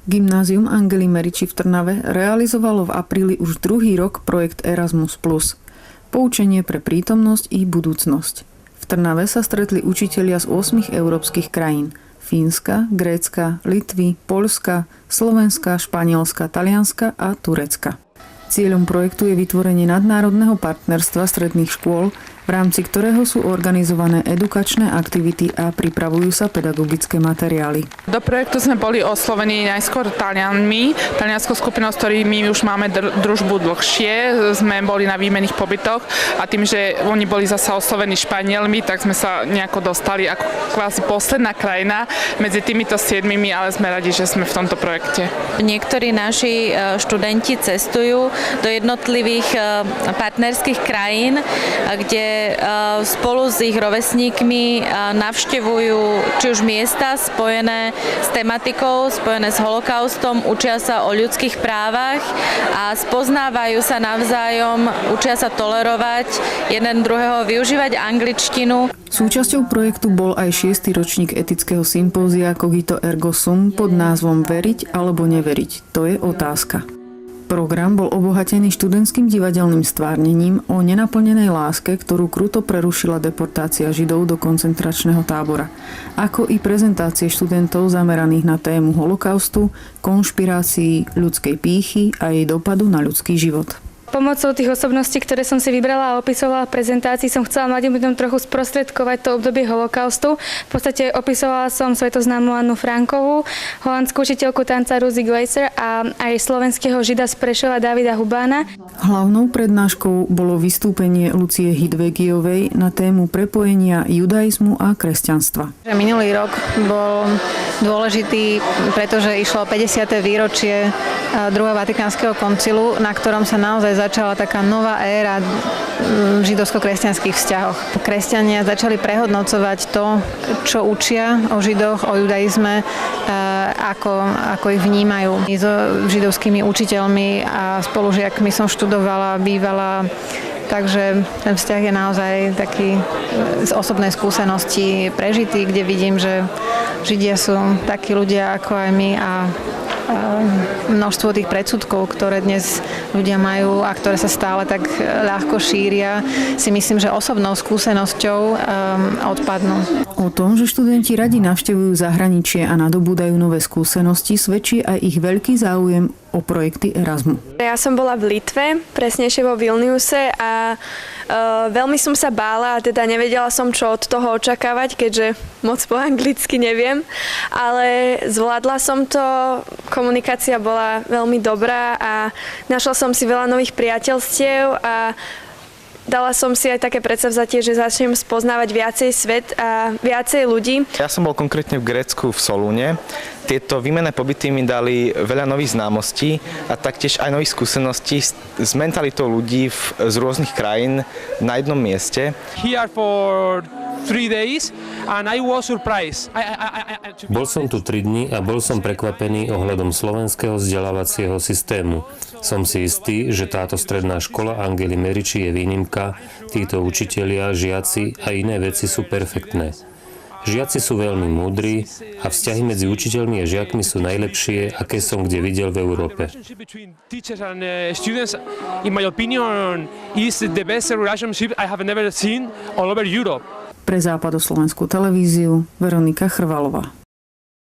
Gymnázium Angely Meriči v Trnave realizovalo v apríli už druhý rok projekt Erasmus+. Poučenie pre prítomnosť i budúcnosť. V Trnave sa stretli učitelia z 8 európskych krajín. Fínska, Grécka, Litvy, Poľska, Slovenska, Španielska, Talianska a Turecka. Cieľom projektu je vytvorenie nadnárodného partnerstva stredných škôl, v rámci ktorého sú organizované edukačné aktivity a pripravujú sa pedagogické materiály. Do projektu sme boli oslovení najskôr talianskou skupinou, s ktorými už máme družbu dlhšie. Sme boli na výmenných pobytoch a tým, že oni boli zasa oslovení Španielmi, tak sme sa nejako dostali ako kvázi posledná krajina medzi týmito 7, ale sme radi, že sme v tomto projekte. Niektorí naši študenti cestujú do jednotlivých partnerských krajín, kde spolu s ich rovesníkmi navštevujú či už miesta spojené s tematikou, spojené s holokaustom, učia sa o ľudských právach a spoznávajú sa navzájom, učia sa tolerovať, jeden druhého využívať angličtinu. Súčasťou projektu bol aj 6. ročník etického sympózia Cogito ergo sum pod názvom Veriť alebo neveriť? To je otázka. Program bol obohatený študentským divadelným stvárnením o nenaplnenej láske, ktorú kruto prerušila deportácia Židov do koncentračného tábora, ako i prezentácie študentov zameraných na tému holokaustu, konšpirácií, ľudskej pýchy a jej dopadu na ľudský život. Pomocou tých osobností, ktoré som si vybrala a opisovala v prezentácii, som chcela mladým ľuďom trochu sprostredkovať to obdobie holokaustu. V podstate opisovala som svetoznámu Annu Frankovú, holandskú učiteľku tanca Rosie Glaser a aj slovenského žida z Prešova Davida Hubána. Hlavnou prednáškou bolo vystúpenie Lucie Hidvegiovej na tému prepojenia judaizmu a kresťanstva. Minulý rok bol dôležitý, pretože išlo 50. výročie druhého Vatikánskeho koncilu, na ktorom sa naozaj začala taká nová éra v židovsko-kresťanských vzťahoch. Kresťania začali prehodnocovať to, čo učia o Židoch, o judaizme, ako ich vnímajú. So židovskými učiteľmi a spolužiakmi som študovala, bývala. Takže ten vzťah je naozaj taký z osobnej skúsenosti prežitý, kde vidím, že Židia sú takí ľudia ako aj my a množstvo tých predsudkov, ktoré dnes ľudia majú a ktoré sa stále tak ľahko šíria, si myslím, že osobnou skúsenosťou odpadnú. O tom, že študenti radi navštevujú zahraničie a nadobúdajú nové skúsenosti, svedčí aj ich veľký záujem o projekty Erasmu. Ja som bola v Litve, presnejšie vo Vilniuse a veľmi som sa bála a teda nevedela som, čo od toho očakávať, keďže moc po anglicky neviem, ale zvládla som to, komunikácia bola veľmi dobrá a našla som si veľa nových priateľstiev a dala som si aj také predsavzatie, že začnem spoznávať viacej svet a viacej ľudí. Ja som bol konkrétne v Grécku v Solúne. Tieto výmenné pobyty mi dali veľa nových známostí a taktiež aj nových skúseností s mentalitou ľudí z rôznych krajín na jednom mieste. Bol som tu 3 dni a bol som prekvapený ohľadom slovenského vzdelávacieho systému. Som si istý, že táto stredná škola Angely Meriči je výnimka, títo učitelia, žiaci a iné veci sú perfektné. Žiaci sú veľmi múdri a vzťahy medzi učiteľmi a žiakmi sú najlepšie, aké som kde videl v Európe. Pre Západoslovenskú televíziu Veronika Chrvalová.